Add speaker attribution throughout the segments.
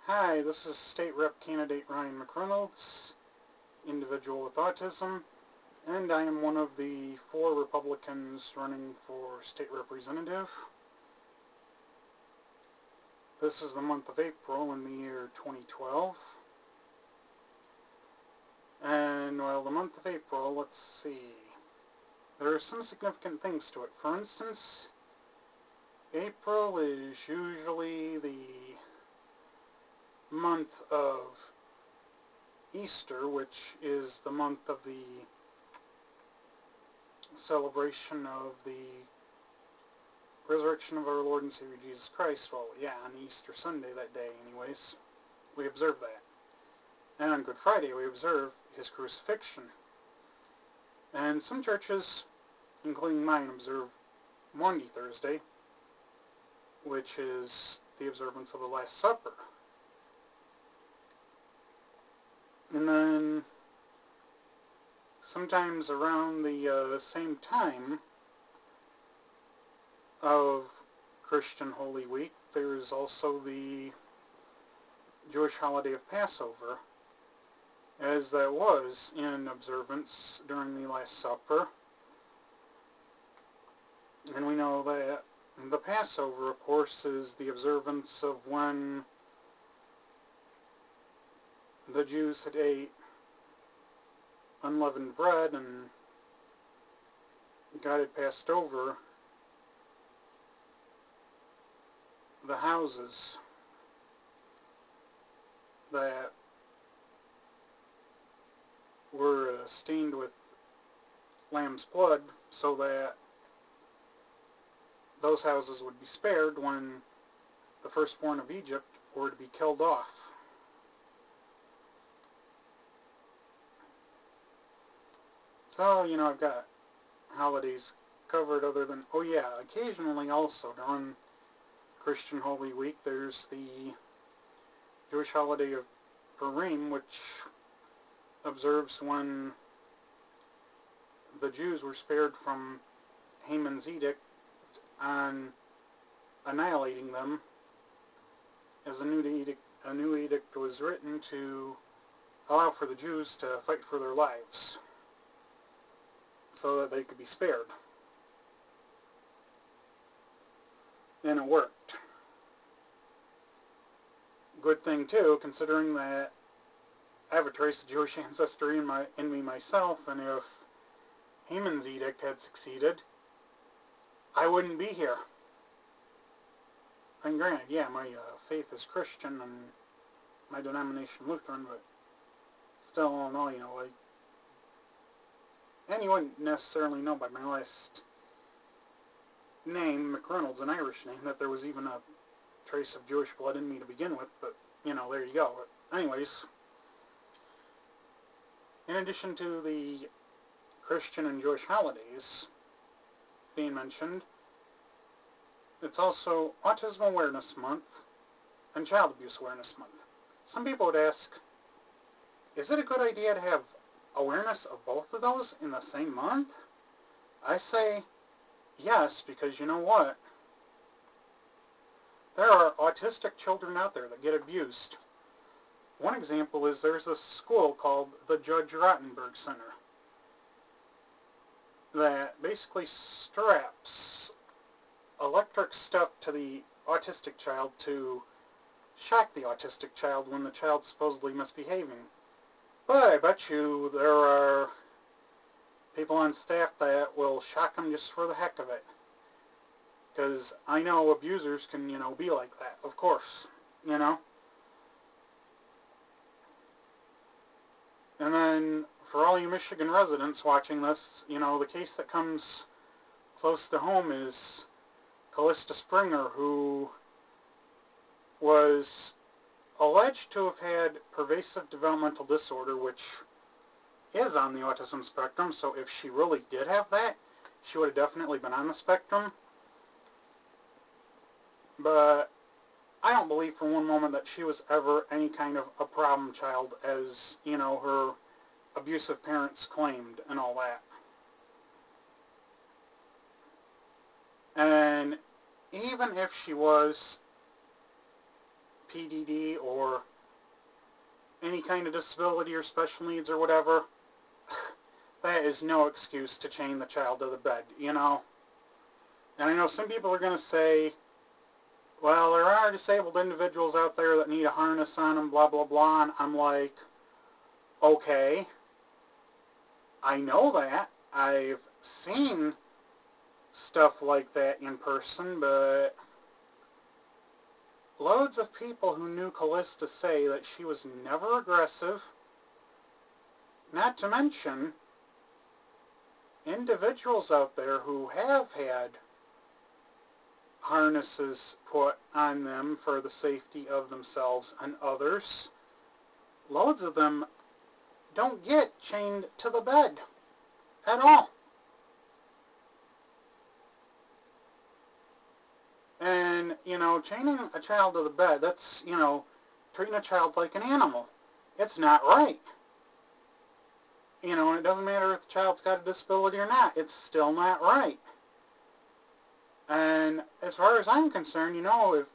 Speaker 1: Hi, this is State Rep candidate Ryan McReynolds, individual with autism, and I am one of the 4 Republicans running for state representative. This is the month of April in the year 2012. And, well, the month of April, let's see. There are some significant things to it. For instance, April is usually the month of Easter, which is the month of the celebration of the resurrection of our Lord and Savior Jesus Christ. Well, yeah, on Easter Sunday that day anyways, we observe that. And on Good Friday we observe His crucifixion. And some churches, including mine, observe Maundy Thursday, which is the observance of the Last Supper. And then, sometimes around the same time of Christian Holy Week, there's also the Jewish holiday of Passover, as that was in observance during the Last Supper. And we know that the Passover, of course, is the observance of when the Jews had ate unleavened bread and God had passed over the houses that were stained with lamb's blood, so that those houses would be spared when the firstborn of Egypt were to be killed off. So, I've got holidays covered other than, oh yeah, occasionally also during Christian Holy Week there's the Jewish holiday of Purim, which observes when the Jews were spared from Haman's edict on annihilating them, as a new edict was written to allow for the Jews to fight for their lives so that they could be spared. And it worked. Good thing too, considering that I have a trace of Jewish ancestry in me myself, and if Haman's edict had succeeded, I wouldn't be here. And granted, yeah, my faith is Christian and my denomination Lutheran, but still, all in all, and you wouldn't necessarily know by my last name, McReynolds, an Irish name, that there was even a trace of Jewish blood in me to begin with, but, there you go. But anyways, in addition to the Christian and Jewish holidays being mentioned, it's also Autism Awareness Month and Child Abuse Awareness Month. Some people would ask, is it a good idea to have awareness of both of those in the same month? I say yes, because you know what? There are autistic children out there that get abused. One example is there's a school called the Judge Rottenberg Center that basically straps electric stuff to the autistic child to shock the autistic child when the child's supposedly misbehaving. But I bet you there are people on staff that will shock them just for the heck of it. Because I know abusers can, be like that, of course, And then, for all you Michigan residents watching this, the case that comes close to home is Callista Springer, who was alleged to have had pervasive developmental disorder, which is on the autism spectrum, so if she really did have that, she would have definitely been on the spectrum. But I don't believe for one moment that she was ever any kind of a problem child, as, her abusive parents claimed and all that. And even if she was, PDD or any kind of disability or special needs or whatever, that is no excuse to chain the child to the bed, you know. And I know some people are going to say, well, there are disabled individuals out there that need a harness on them, blah, blah, blah. And I'm like, okay, I know that. I've seen stuff like that in person, but loads of people who knew Callista say that she was never aggressive. Not to mention, individuals out there who have had harnesses put on them for the safety of themselves and others, loads of them don't get chained to the bed at all. And, you know, chaining a child to the bed, that's, you know, treating a child like an animal. It's not right. You know, and it doesn't matter if the child's got a disability or not. It's still not right. And as far as I'm concerned, you know, if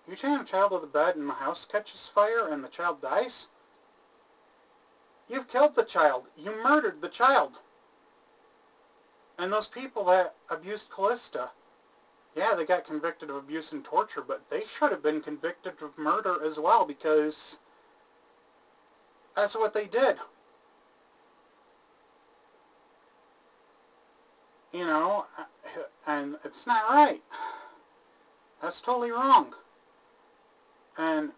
Speaker 1: you chain a child to the bed and the house catches fire and the child dies, you've killed the child. You murdered the child. And those people that abused Callista, yeah, they got convicted of abuse and torture, but they should have been convicted of murder as well, because that's what they did. You know, and it's not right. That's totally wrong. And,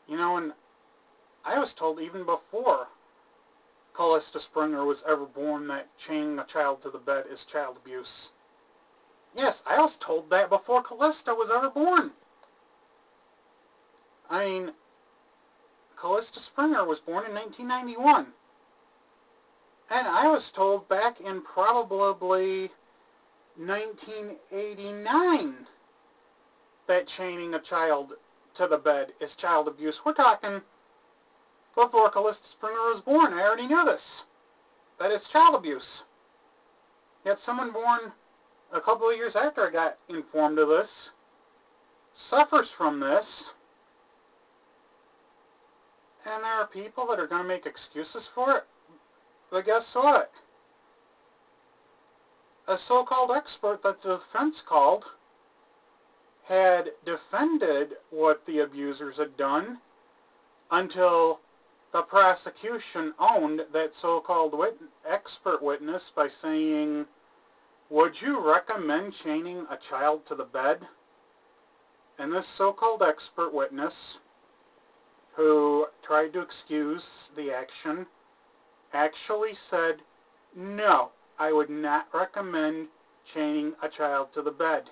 Speaker 1: you know, and I was told even before Callista Springer was ever born that chaining a child to the bed is child abuse. Yes, I was told that before Callista was ever born. I mean, Callista Springer was born in 1991. And I was told back in probably 1989 that chaining a child to the bed is child abuse. We're talking before Callista Springer was born. I already knew this. That it's child abuse. Yet someone born a couple of years after I got informed of this suffers from this. And there are people that are going to make excuses for it. But guess what? A so-called expert that the defense called had defended what the abusers had done until the prosecution owned that so-called expert witness by saying, would you recommend chaining a child to the bed? And this so-called expert witness, who tried to excuse the action, actually said, no, I would not recommend chaining a child to the bed.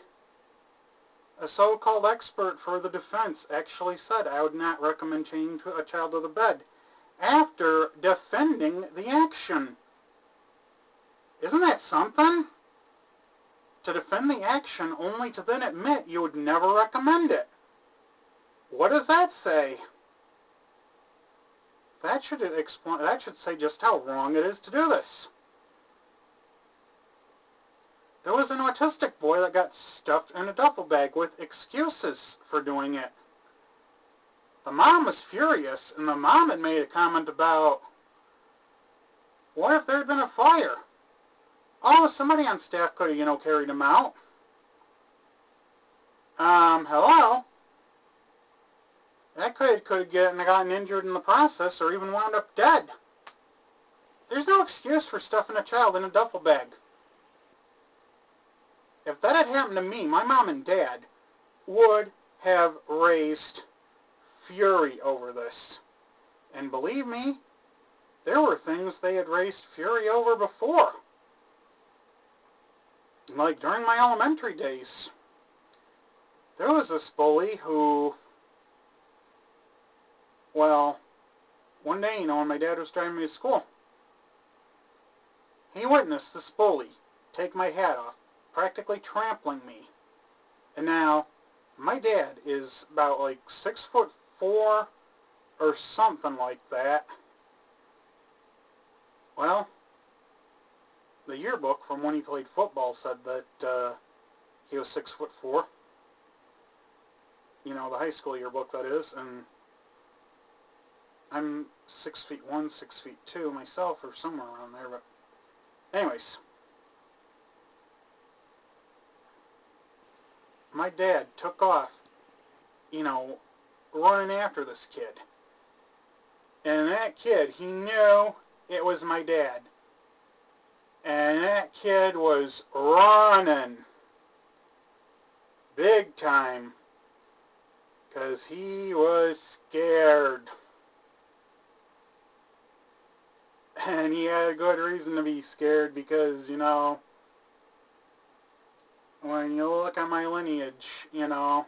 Speaker 1: A so-called expert for the defense actually said, I would not recommend chaining a child to the bed, after defending the action. Isn't that something? To defend the action only to then admit you would never recommend it. What does that say? That should explain. That should say just how wrong it is to do this. There was an autistic boy that got stuffed in a duffel bag with excuses for doing it. The mom was furious, and the mom had made a comment about, what if there had been a fire? Oh, somebody on staff could have, carried him out. Hello? That kid could have gotten injured in the process or even wound up dead. There's no excuse for stuffing a child in a duffel bag. If that had happened to me, my mom and dad would have raised fury over this. And believe me, there were things they had raised fury over before. Like during my elementary days, there was this bully who, well, one day, when my dad was driving me to school, he witnessed this bully take my hat off, practically trampling me. And now, my dad is about 6'4" or something like that. Well, the yearbook from when he played football said that he was 6'4". the high school yearbook, that is, and I'm 6'1", 6'2" myself, or somewhere around there, but anyways. My dad took off, running after this kid. And that kid, he knew it was my dad. And that kid was running big time because he was scared. And he had a good reason to be scared because, when you look at my lineage, boom.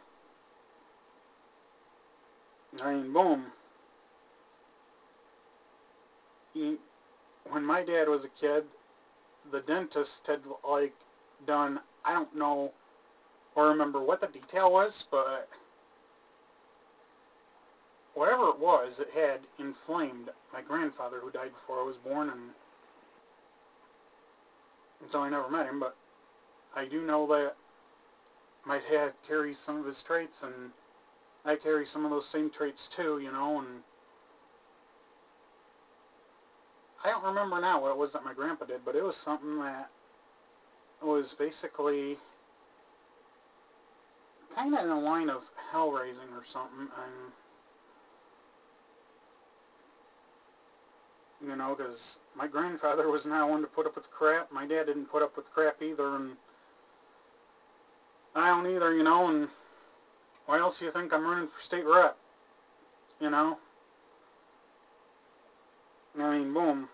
Speaker 1: When my dad was a kid, the dentist had, done, I don't know or remember what the detail was, but whatever it was, it had inflamed my grandfather, who died before I was born, and so I never met him, but I do know that my dad carries some of his traits, and I carry some of those same traits too, and I don't remember now what it was that my grandpa did, but it was something that was basically kind of in the line of hell raising or something, and because my grandfather was not one to put up with crap. My dad didn't put up with crap either, and I don't either, and why else do you think I'm running for state rep? Boom.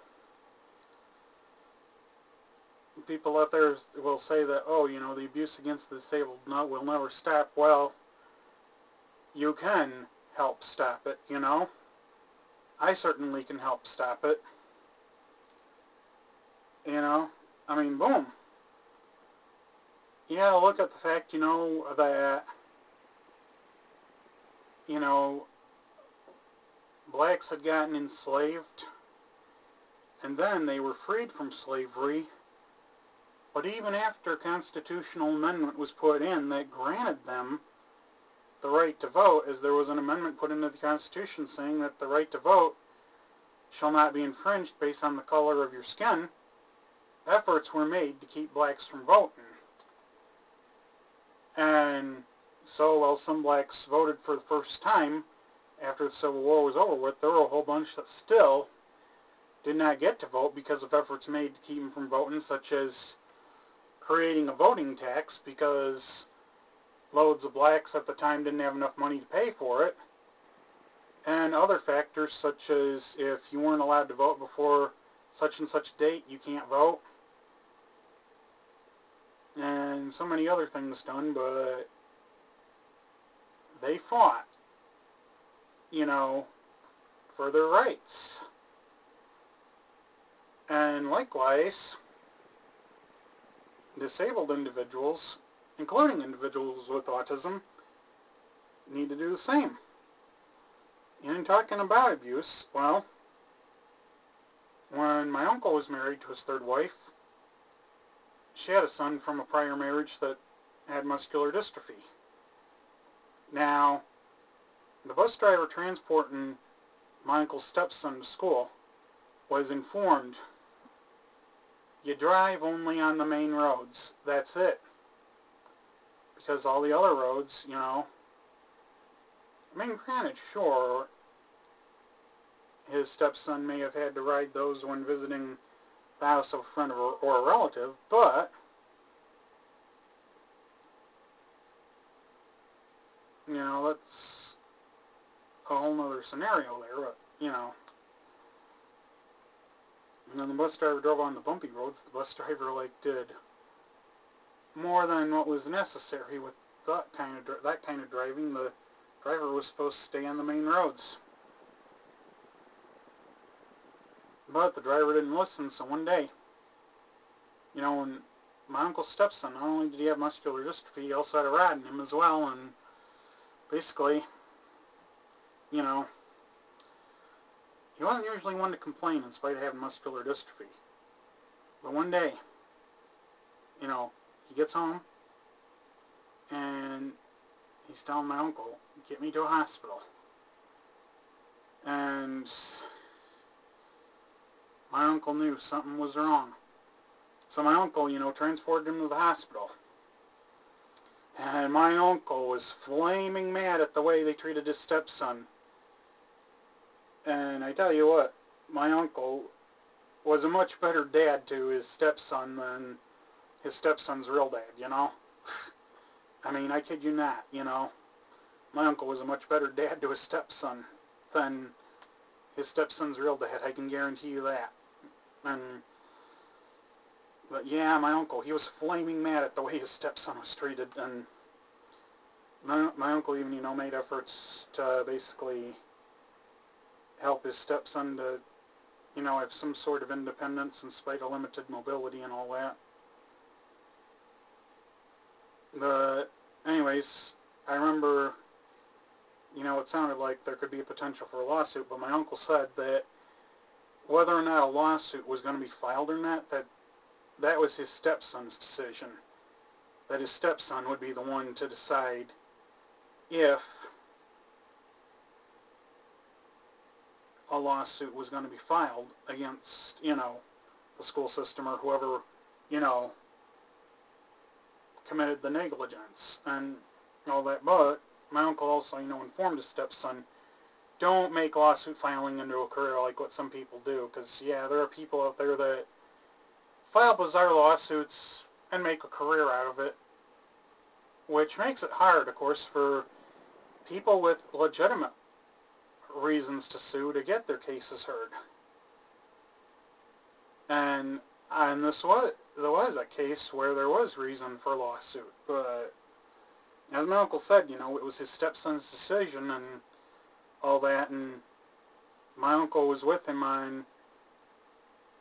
Speaker 1: People out there will say that, the abuse against the disabled will never stop. Well, you can help stop it, I certainly can help stop it. Boom. Yeah, look at the fact, that, blacks had gotten enslaved, and then they were freed from slavery. But even after a constitutional amendment was put in that granted them the right to vote, as there was an amendment put into the Constitution saying that the right to vote shall not be infringed based on the color of your skin, efforts were made to keep blacks from voting. And so, while some blacks voted for the first time after the Civil War was over with, there were a whole bunch that still did not get to vote because of efforts made to keep them from voting, such as creating a voting tax because loads of blacks at the time didn't have enough money to pay for it, and other factors such as if you weren't allowed to vote before such and such date, you can't vote, and so many other things done. But they fought, for their rights. And likewise, disabled individuals, including individuals with autism, need to do the same. And talking about abuse, well, when my uncle was married to his third wife, she had a son from a prior marriage that had muscular dystrophy. Now, the bus driver transporting my uncle's stepson to school was informed, you drive only on the main roads. That's it. Because all the other roads, granted, sure, his stepson may have had to ride those when visiting the house of a friend or a relative, but, that's a whole nother scenario there, but, And then the bus driver drove on the bumpy roads. The bus driver, did more than what was necessary with that kind of driving. The driver was supposed to stay on the main roads. But the driver didn't listen, so one day, when my uncle's stepson, not only did he have muscular dystrophy, he also had a rod in him as well, and basically, he wasn't usually one to complain in spite of having muscular dystrophy. But one day, he gets home, and he's telling my uncle, get me to a hospital. And my uncle knew something was wrong. So my uncle, transported him to the hospital. And my uncle was flaming mad at the way they treated his stepson. And I tell you what, my uncle was a much better dad to his stepson than his stepson's real dad, I mean, I kid you not, My uncle was a much better dad to his stepson than his stepson's real dad, I can guarantee you that. But yeah, my uncle, he was flaming mad at the way his stepson was treated, and my uncle even, made efforts to basically help his stepson to, have some sort of independence in spite of limited mobility and all that. But anyways, I remember, it sounded like there could be a potential for a lawsuit, but my uncle said that whether or not a lawsuit was going to be filed or not, that was his stepson's decision. That his stepson would be the one to decide if a lawsuit was going to be filed against, the school system or whoever, committed the negligence and all that. But my uncle also, informed his stepson, don't make lawsuit filing into a career like what some people do, because, yeah, there are people out there that file bizarre lawsuits and make a career out of it, which makes it hard, of course, for people with legitimate reasons to sue to get their cases heard. And there was a case where there was reason for a lawsuit, but as my uncle said, it was his stepson's decision and all that, and my uncle was with him on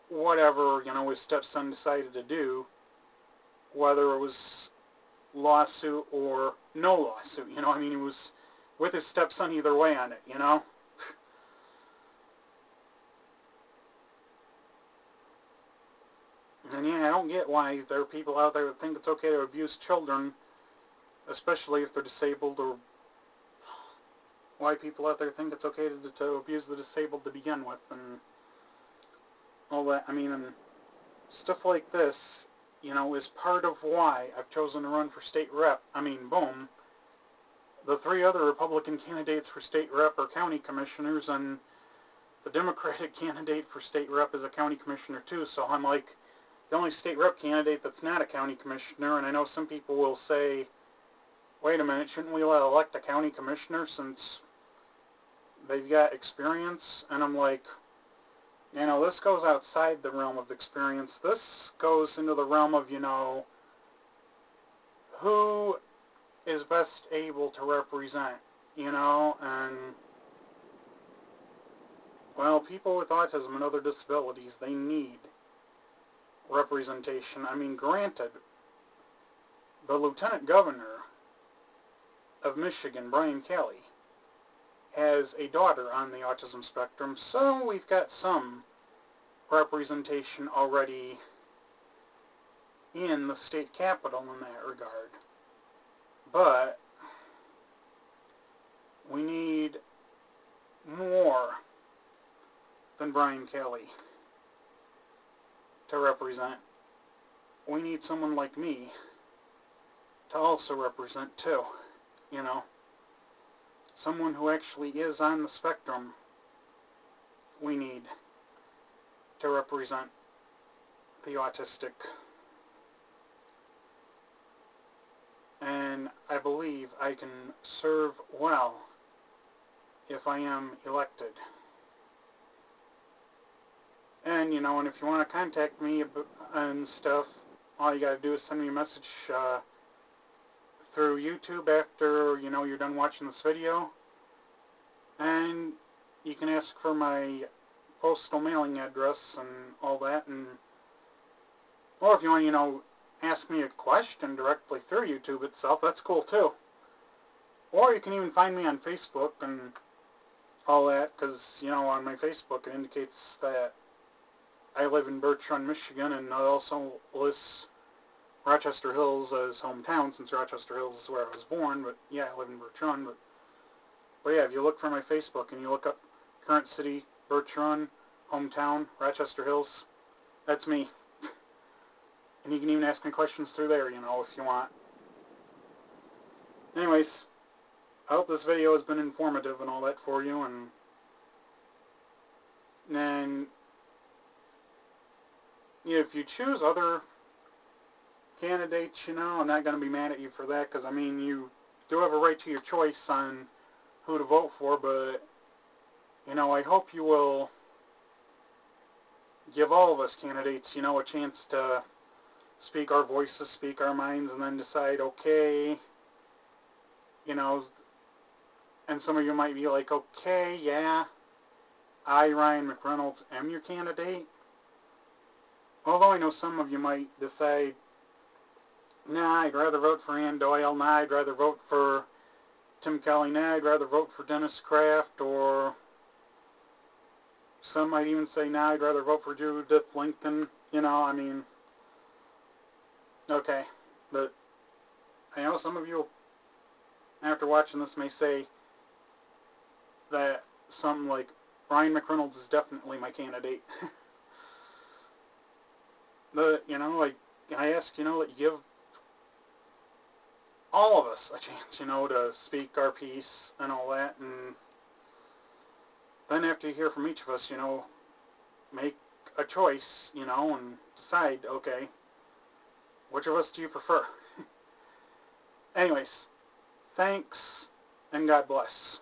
Speaker 1: whatever, his stepson decided to do, whether it was lawsuit or no lawsuit, I mean, he was with his stepson either way on it, And yeah, I don't get why there are people out there that think it's okay to abuse children, especially if they're disabled, or why people out there think it's okay to abuse the disabled to begin with, and all that. I mean, and stuff like this, is part of why I've chosen to run for state rep. I mean, boom. The 3 other Republican candidates for state rep are county commissioners, and the Democratic candidate for state rep is a county commissioner too, so I'm like the only state rep candidate that's not a county commissioner. And I know some people will say, wait a minute, shouldn't we elect a county commissioner since they've got experience? And I'm like, this goes outside the realm of experience. This goes into the realm of, who is best able to represent, and, well, people with autism and other disabilities, they need representation. I mean, granted, the Lieutenant Governor of Michigan, Brian Kelly, has a daughter on the autism spectrum, so we've got some representation already in the state capitol in that regard. But we need more than Brian Kelly to represent. We need someone like me to also represent too, Someone who actually is on the spectrum, we need to represent the autistic. And I believe I can serve well if I am elected. And, and if you want to contact me and stuff, all you gotta do is send me a message through YouTube after, you're done watching this video. And you can ask for my postal mailing address and all that. Or if you want, ask me a question directly through YouTube itself, that's cool too. Or you can even find me on Facebook and all that, because, on my Facebook it indicates that I live in Birch Run, Michigan, and it also lists Rochester Hills as hometown, since Rochester Hills is where I was born, but yeah, I live in Birch Run, but yeah, if you look for my Facebook and you look up current city, Birch Run, hometown, Rochester Hills, that's me. And you can even ask me questions through there, you know, if you want. Anyways, I hope this video has been informative and all that for you, and then if you choose other candidates, you know, I'm not going to be mad at you for that, because, I mean, you do have a right to your choice on who to vote for, but, you know, I hope you will give all of us candidates, you know, a chance to speak our voices, speak our minds, and then decide, okay, you know, and some of you might be like, okay, yeah, I, Ryan McReynolds, am your candidate. Although I know some of you might decide, nah, I'd rather vote for Ann Doyle, nah, I'd rather vote for Tim Kelly, nah, I'd rather vote for Dennis Kraft, or some might even say, nah, I'd rather vote for Judith Lincoln, you know, I mean, okay, but I know some of you, after watching this, may say that something like, Ryan McReynolds is definitely my candidate. But, you know, like, I ask, you know, that you give all of us a chance, you know, to speak our piece and all that, and then after you hear from each of us, you know, make a choice, you know, and decide, okay, which of us do you prefer? Anyways, thanks, and God bless.